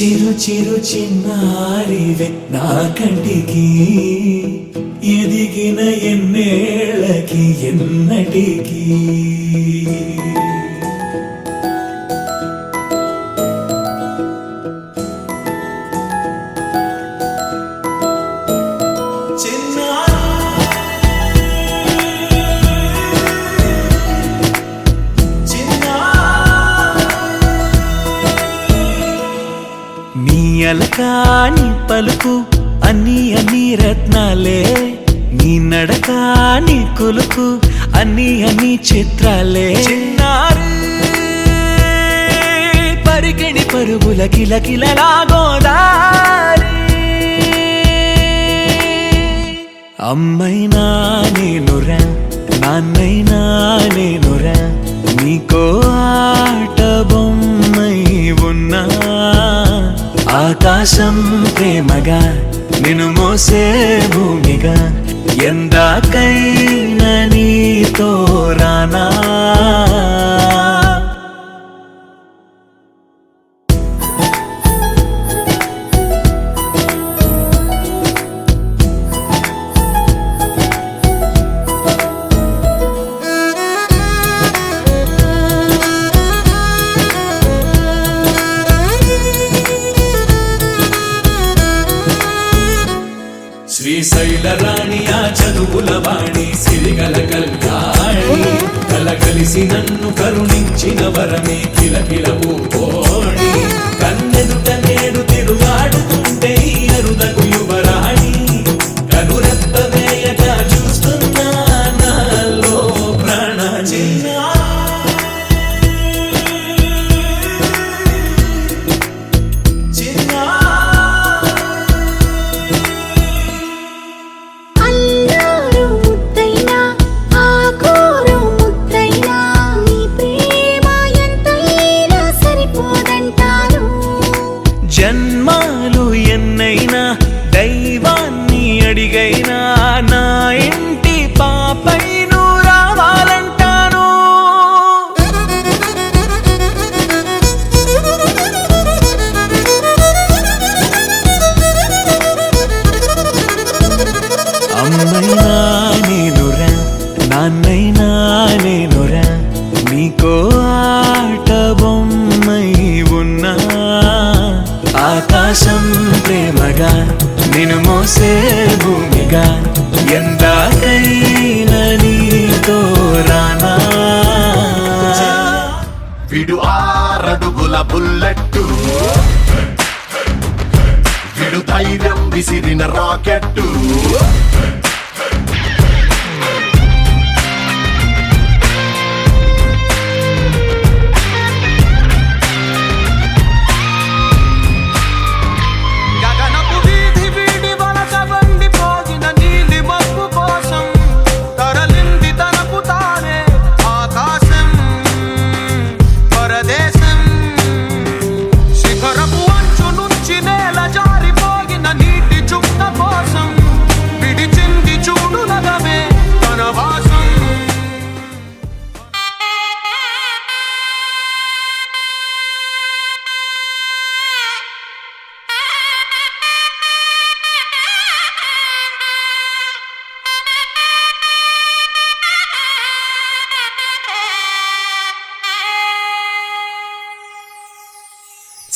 చిరు చిరు చిన్నారివే నా కంటికి ఎదిగిన ఎన్నేళ్ళకి ఎన్నటికి అలకాని పలుకు అన్ని అన్ని రత్నాలే నీ నడకాని కులుకు అన్ని అన్ని చిత్రాలే చిన్నారు పరికిణి పరుగుల కిలకిలలా గోదారి అమ్మైనా నేనురా నాన్నైనా నేనురా నీకో ఆట బొమ్మై ఉన్నా ఆకాశం ప్రేమగా నిన్ను మోసే భూమిగా ఎందాకైనా నీతో రానా శ్రీశైల రాణి ఆ చదువుల వాణి సిరిగల కళ్యాణి కలగలిసి నన్ను కరుణించిన వరమే కిలకిల ఊపోణి కన్నెదుట నేడు తిరుగాడుతుంటే అరుదకు యువరాణి కనురెప్ప వేయక చూస్తున్నా నాలో ప్రాణ చిన్నా జన్మాలు ఎన్నైనా దైవాన్ని అడిగైనా నా ఇంటి పాపై నువ్వు రావాలంటాను అమ్మైనా నేనురా నాన్నైనా నేనురా నీకో ఆట బొమ్మై ఉన్నా ఆకాశం ప్రేమగా నిన్ను మోసే భూమిగా ఎందాకైనా నీతో రానా విడు 6 అడుగుల బుల్లెట్టు విడు ధైర్యం విసిరిన రాకెట్టు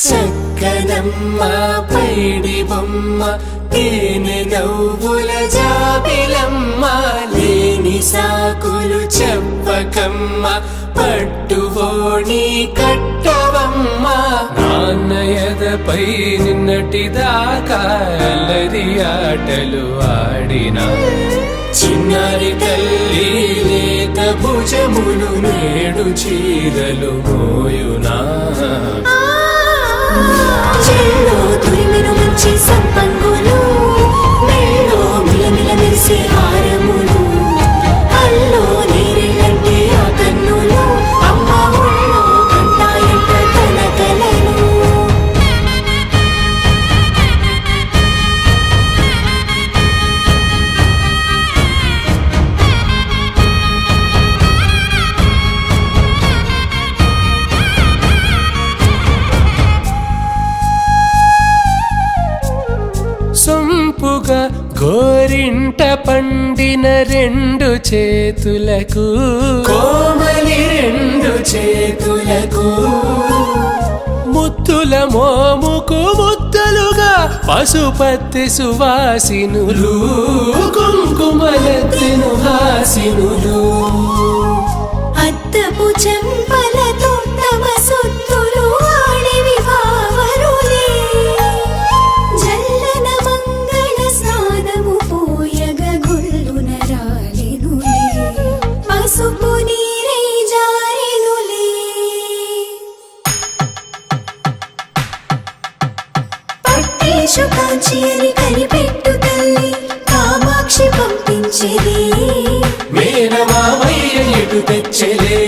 చక్కనమ్మ పైడి బొమ్మ తేనె నవ్వుల జాబిలమ్మ లేని సాకులు చెప్పకమ్మ పట్టువోణి కట్టవమ్మ నాన్నయదపై నిన్నటిదాకా అల్లరి ఆటలు ఆడినా చిన్నారి తల్లి లేత భుజములు నేడు చీరలు మోయునా చెల్లో తురిమిన మంచి సంపంగులు మెల్లో మిలమిల మెరిసే హారములు అల్లో నీరెళ్ళంటే ఆ కన్నులు అమ్మ ఒళ్ళో కంటాయంట తన కలలు పూగా గోరింట పండిన రెండు చేతులకు కోమలి రెండు చేతులకు ముత్తుల మోముకు ముద్దలుగా పసుపత్తి సువాసినులు కుంకుమలెత్తిను హాసినులు అద్దపు చెంపలతో తమ సొత్తులు ఆడివి భావరులే జల్లన మంగళ స్నానము పోయగ గొల్లున రాలెనులే పసుపు నీరై జారెనులే పట్టేశు కాంచి అని కనిపెట్టు తల్లి కామాక్షి పంపించేది మేనమామయ్య ఎటు తెచ్చలే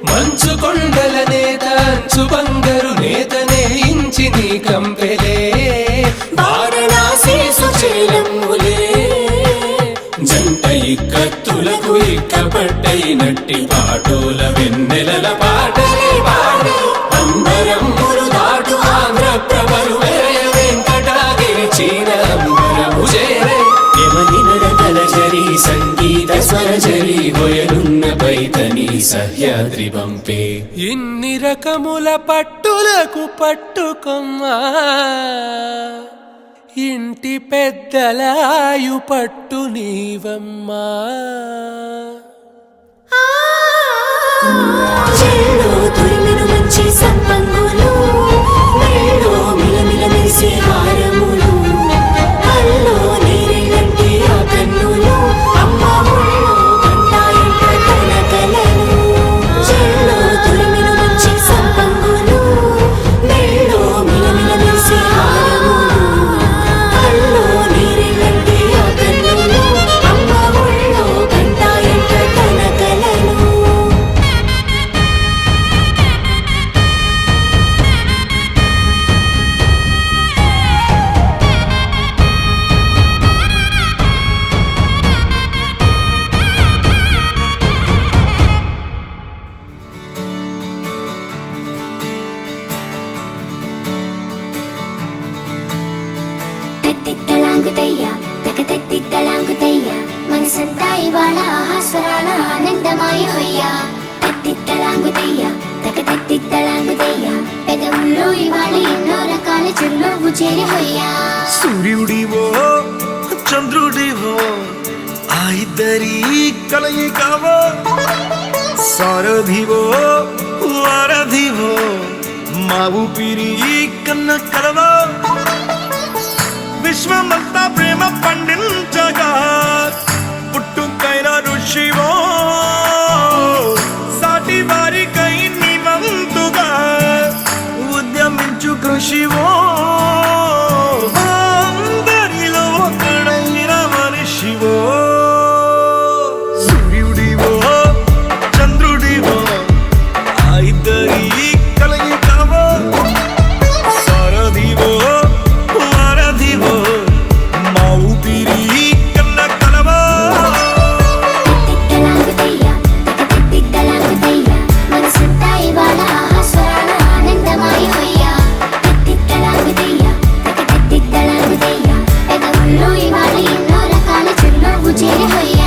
మంచు కొండల నేత అంచు బంగారు నేతనే ఇంచి నీ కంపెలే వారణాసి సుచేలమ్ములే జంట ఇక్కత్తులకు ఇక్కపట్టైనట్టి పాటోల వెన్నెలల పాటలే పాడే అంబరములు దాటు ఆంధ్ర ప్రభలు వెంకటాగిరి చీన అంబరము చేరే యమని నడకల జరి సంగీత స్వరజరి హొయలున్న పైతని సహ్యాద్రి పంపే ఇన్ని రకముల పట్టులకు పట్టుకొమ్మా ఇంటి పెద్దలాయు పట్టు నీవమ్మా చెల్లో తురిమెను మంచి సంపంగులు మెళ్ళో మిలమిల మెరిసే హారములు అల్లో నీరెళ్ళంటే ఆ కన్నులు అమ్మ ఒళ్ళో కంటాయంట కలకలను చెల్లో తురిమెను మంచి సంపంగులు మెళ్ళో మిలమిల మెరిసే హారములు అల్లో నీరెళ్ళంటే ఆ కన్నులు అమ్మ ఒళ్ళో కంటాయంట కలకలను తత్తిత్తలాంగుతయ్య తకతత్తిత్తలాంగుతయ్య మనసంతా ఇవాళ ఆహాస్వరాల ఆనందమాయ హొయ్య తత్తిత్తలాంగుతయ్య తకతత్తిత్తలాంగుతయ్య పెదవుల్లో ఇవాళ ఎన్నో రకాల చిరునవ్వు చేరి హొయ్య సూర్యుడివో చంద్రుడివో ఆ ఇద్దరి కలయికవో సారథివో వారధివో మా ఊపిరి కన్న కలవో విశ్వమంతా ప్రేమ పండించగా పుట్టుకైన ఋషివో సాటి వారికై నివంతుగా ఉద్యమించు కృషివో అందరిలో ఒకడైన మనిషివో సూర్యుడివో చంద్రుడివో ఆ ఇద్దరి కలయికవో సారథివో వారధివో మా ఊపిరి కన్న కలవో తత్తిత్తలాంగుతయ్య తకతత్తిత్తలాంగుతయ్య మనసంతా ఇవాళ ఆహాస్వరాల ఆనందమాయ హొయ్య తత్తిత్తలాంగుతయ్య తకతత్తిత్తలాంగుతయ్య పెదవుల్లో ఇవాళ ఎన్నో రకాల చిరునవ్వు చేరి హొయ్య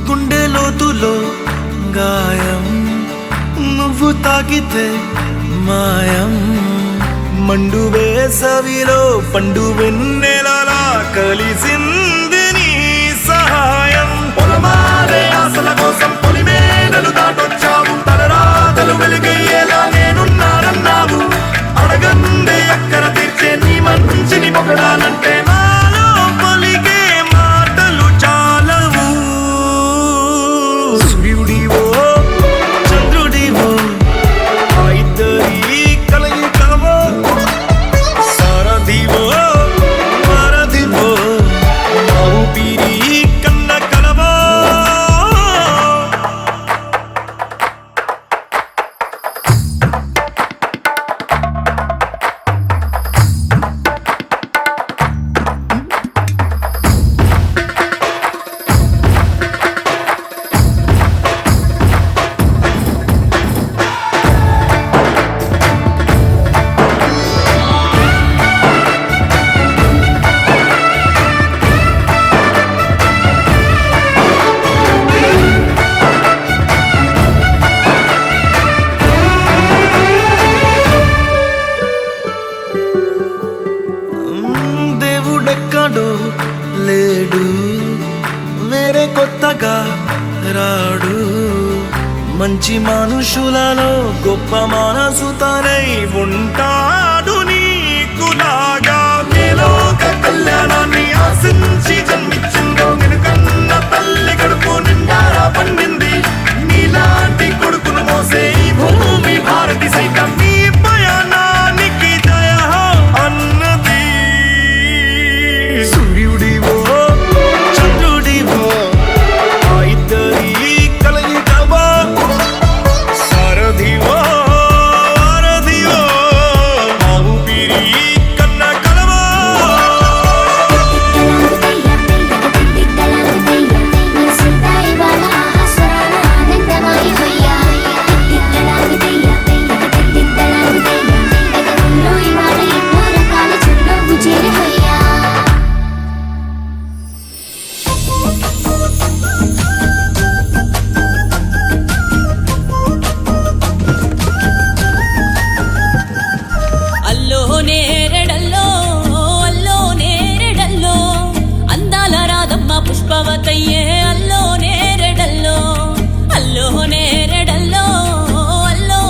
గుండె లోతులో గాయం నువ్వు తాకితే మాయం మండు వేసవిలో పండు వెన్నెలలా కలిసింది నీ సహాయం పొలమారే ఆశల కోసం పొలిమేనలు దాటొచ్చావు తలరాతలు వెలుగయ్యేలా నేనున్నానన్నావు అడగందే అక్కర తీర్చే నీ మంచిని పొగడాలంటే నాలో పలికే మాటలు చాలవు సూర్యుడివో చంద్రుడివో మంచి మనుషులలో గొప్ప మనసుతనై ఉంటాడు నీకులాగా మేలోక కళ్యాణాన్ని ఆశించి జన్మించిందో నిన్నుకన్న తల్లి కడుపు నిండారా పండింది నీలాంటి కొడుకును మోసే ఈ భూమి భారతి సైతం నీ పయనానికి జయ హో అన్నది సూర్యుడివో చంద్రుడివో ఆ ఇద్దరి కలయికవో సారథివో వారధివో ఆ ఊపిరి కన్న కలవో అల్లో నేరెడల్లో అల్లో నేరెడల్లో అందాల రాధమ్మ పుష్పవతయ్యే అల్లో నేరెడల్లో అల్లో నేరెడల్లో అల్లో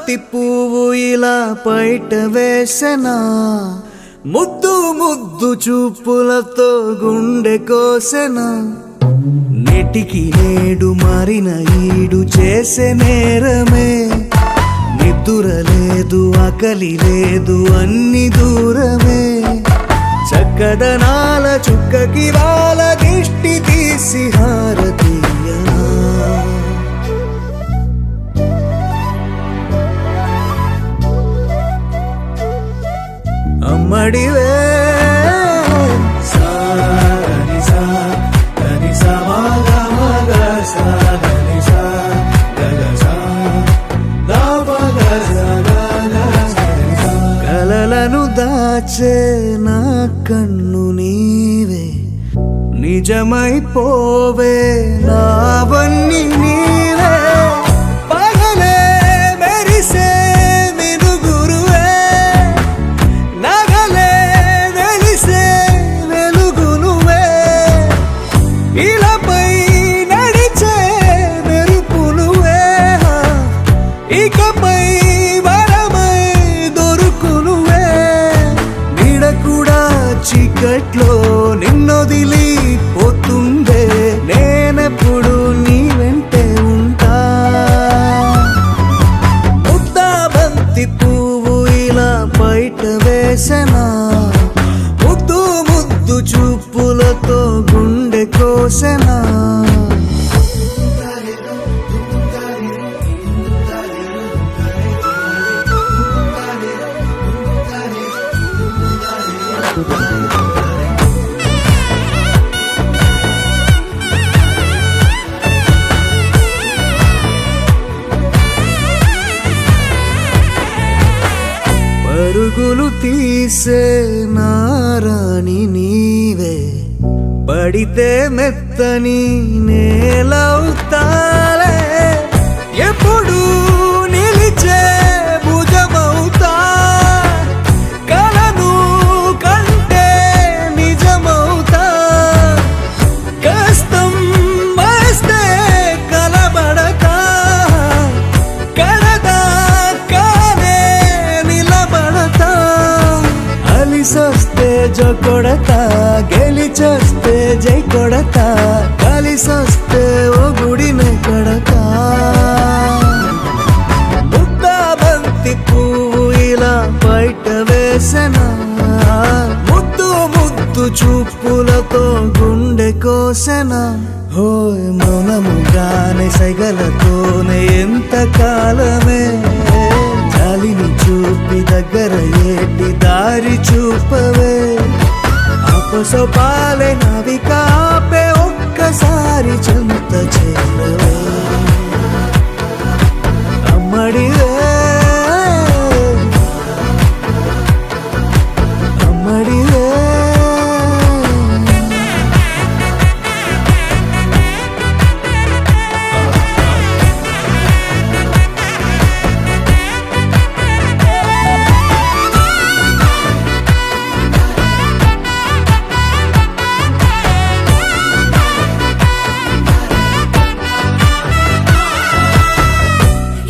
బంతి పువ్వు ఇలా బయట వేసెనా ముద్దు ముద్దు చూపులతో గుండె కోసెనా నెటికి నేడు మారిన ఈడు చేసే నేరమే నిద్దుర లేదు ఆకలి లేదు అన్ని దూరమే చక్కదనాల చుక్కకి వాళ్ళ దిష్టి తీసి హారతీయనా అమ్మడివే సాగని సా గని సా మగ మగ సా గని సా గగ సా దా మగ సా గగ సా. కలలను దాచే నా కన్ను నీవే నిజమైపోవే నావన్నీ నీవే పగలే మెరిసే మినుగురువే నగలే వెలిసే వెలుగు నువ్వే ఇలాపై నడిచే మెరుపు నువ్వే ఇకపై వరమై దొరుకు నువ్వే నీడ కూడా చీకట్లో నిన్నొదిలి పోతుందే నేనెప్పుడు నీ వెంటే ఉంటా ముద్దా బంతి పువ్వు ఇలా బయట వేసెనా ముద్దు ముద్దు చూపులతో గుండె కోసెనా పరుగులు తీసే నారాణి నీవే పడితే మెత్తని నేలవుతాలే ఎప్పుడు నిలిచే భుజమవుతా కలను కంటే నిజమవుతా కష్టం వస్తే కలబడతా కడదా కానే నిలబడతా అలిసొస్తే జో కొడతా గెలిచొస్తే జై కొడతా కలిసొస్తే ఓ గుడినే కడతా ముద్దా బంతి పువ్వు ఇలా బయట వేసెనా ముద్దు ముద్దు చూపులతో గుండె కోసెనా హోయ్ మౌనముగానే సైగలతోనే ఎంత కాలమే జాలిని చూపి దగ్గర ఏటి దారి చూపవే అపసపాలే నవికాపే ఒక్కసారి చెంత చేరవే అమ్మడివే అమ్మడివే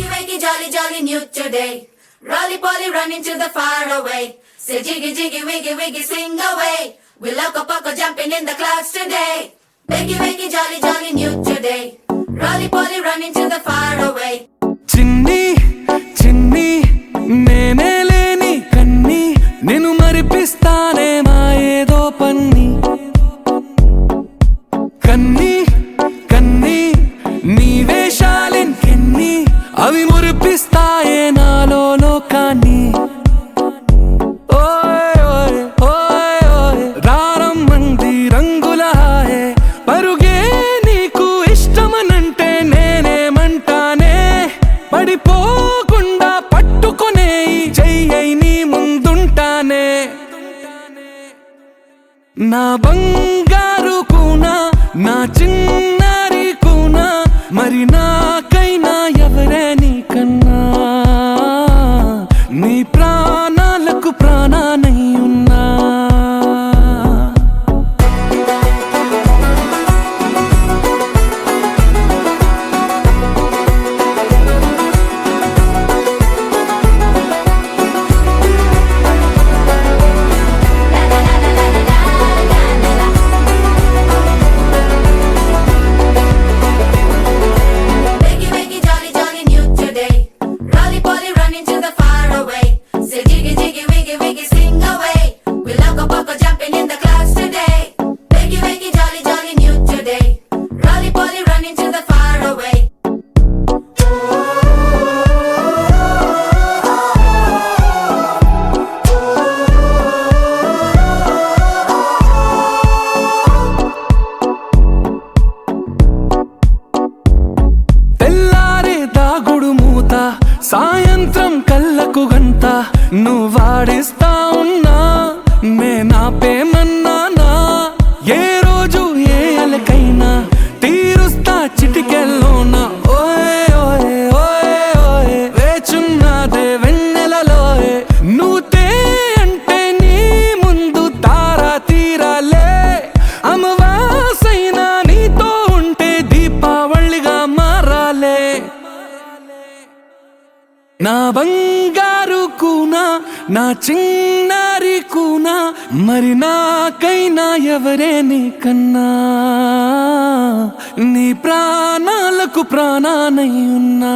Wakey, jolly, jolly new today. Rolly polly running to the far away. Say jiggy, jiggy, wiggy, wiggy, swing away. We loco poco jumping in the clouds today. Wakey, jolly, jolly new today. Rolly polly running to the far away. చిన్ని చిన్ని నేనే లేని కన్ని నిన్ను మరిపిస్తానే మా ఏదో పన్ని కన్ని కన్ని నీ వేషాలెన్కెన్ని అవి మురిపిస్తాయే నాలో లోకాన్ని ఓయ్ ఓయ్ ఓయ్ ఓయ్ రారమ్మంది రంగుల హాయే పరుగే నీకు ఇష్టమనంటే నేనేమంటానే పడిపోకుండా పట్టుకునే చెయ్యై నీ ముందుంటానే నా బంగారు కూనా నా చిన్నారి కూనా మరి నాకైనా ఎవరే నీకన్నా నీ ప్రాణాలకు ప్రాణానై ఉన్నా సాయంత్రం కళ్ళకు గంట నువ్వు వాడిస్తా ఉన్నా నేనాపేమన్నానా ఏ రోజు ఏ అలకైనా తీరుస్తా చిటికెల్లోనా ఓయే ఓయే ఓయే ఓయే వేచున్నదే వెన్నెలలోయే నువ్వుతే అంటే నీ ముందు తారా తీరాలే అమవాసైనా నీతో ఉంటే దీపావళిగా మారాలే నా బంగారు కూనా నా చిన్నారి కూనా మరి నాకైనా ఎవరే నీకన్నా నీ ప్రాణాలకు ప్రాణానై ఉన్నా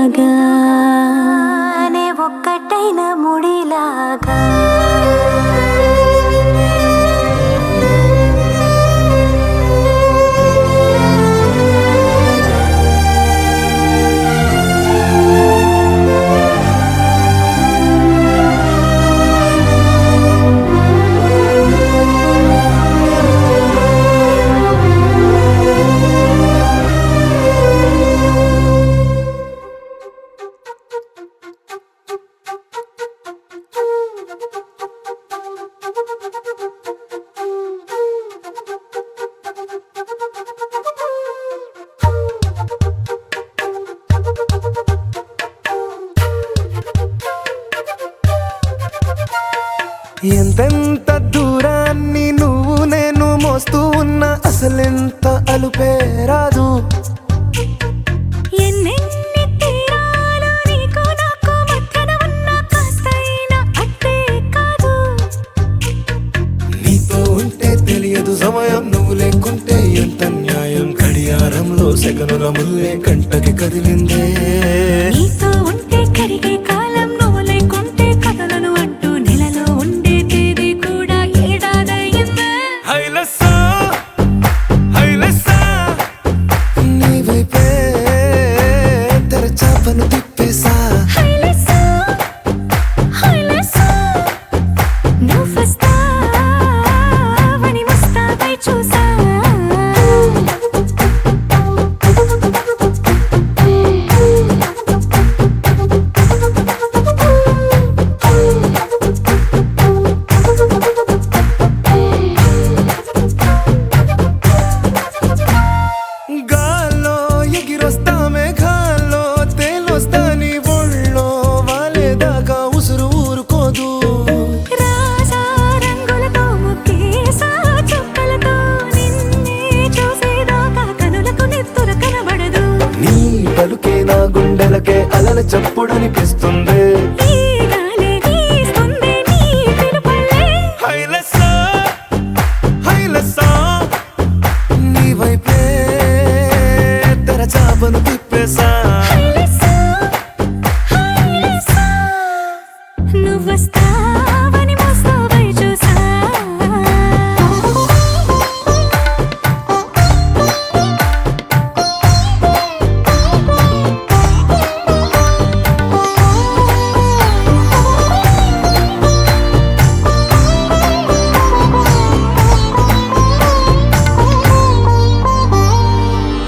ముడిలాగా నే ఒక్కటైన ముడిలాగా ఎంతెంత దూరాన్ని నువ్వు నేను మోస్తూ ఉన్నా అసలెంత అలుపే రాదు ఎన్నెన్ని తీరాలు నీకు నాకు మధ్యన ఉన్న కాస్తైనా అట్టే కాదు నీతో ఉంటే తెలియదు సమయం నువ్వు లేకుంటే ఎంత న్యాయం గడియారంలో సెకనుల ముల్లే కంటకి కదిలిందే నీతో ఉంటే కరిగే కాలం నువ్వు లేకుంటే కథలను అంటూ నెలలో ఉండే తేదీ కూడా ఏడాదయ్యిందే హైలెస్సా హైలెస్సా నీ వైపే తెరచాపను తిప్పేసా హైలెస్సా హైలెస్సా నువ్వు వస్తావని ముస్తాబై చూసా గాల్లో ఎగిరొస్తా మేఘాల్లో తేలొస్తా నీ ఒళ్ళో వాలేదాకా ఉసురు ఊరుకోదు రాజా రంగులతో ముక్కేసా చుక్కలతో నిన్నే చూసేదాకా కనులకు నెత్తుర కనబడదు నీ పలుకే నా గుండెలకే అలల చప్పుడనిపిస్తుంది ఈ గాలి వీస్తుంది నీ పిలుపులే హైలెస్సా హైలెస్సా నీ వైపే తెరచాపను తిప్పేసా హైలెస్సా హైలెస్సా నువ్వు వస్తావని ముస్తాబై చూసా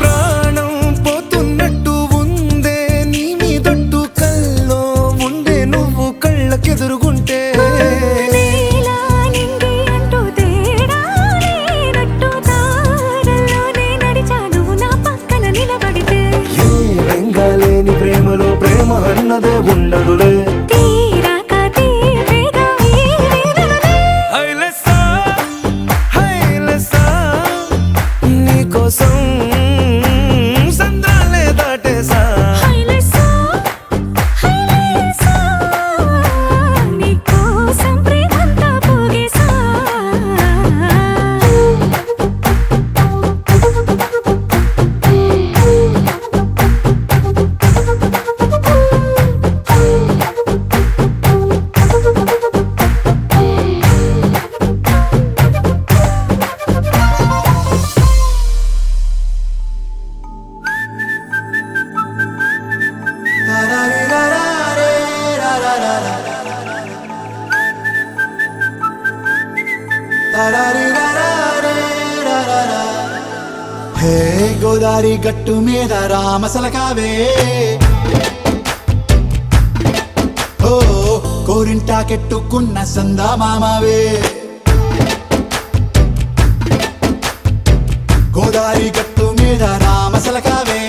ప్రాణం పోతున్నట్టు ఉందే నీ మీదొట్టు కల్లో ఉండే నువ్వు కళ్ళకెదురుగుంటే నీలా నింగి అంటూ తేడా లేనట్టు తారల్లోనే నడిచా నువ్వు నా పక్కన నిలబడితే ఏ రంగాలేని ప్రేమలో ప్రేమ అన్నదే ఉండదులే తీరాక తీపేగా ఈ వేదనలే హైలెస్సా హైలెస్సా నీకోసం సంద్రాలే దాటేసా హైలెస్సా హైలెస్సా నీకోసం ప్రేమంతా పోగేసా హే గోదారి గట్టు మీద రామసలకావే ఓ కోరింటాకెట్టుకున్న సందా మామావే గోదారి గట్టు మీద రామసలకావే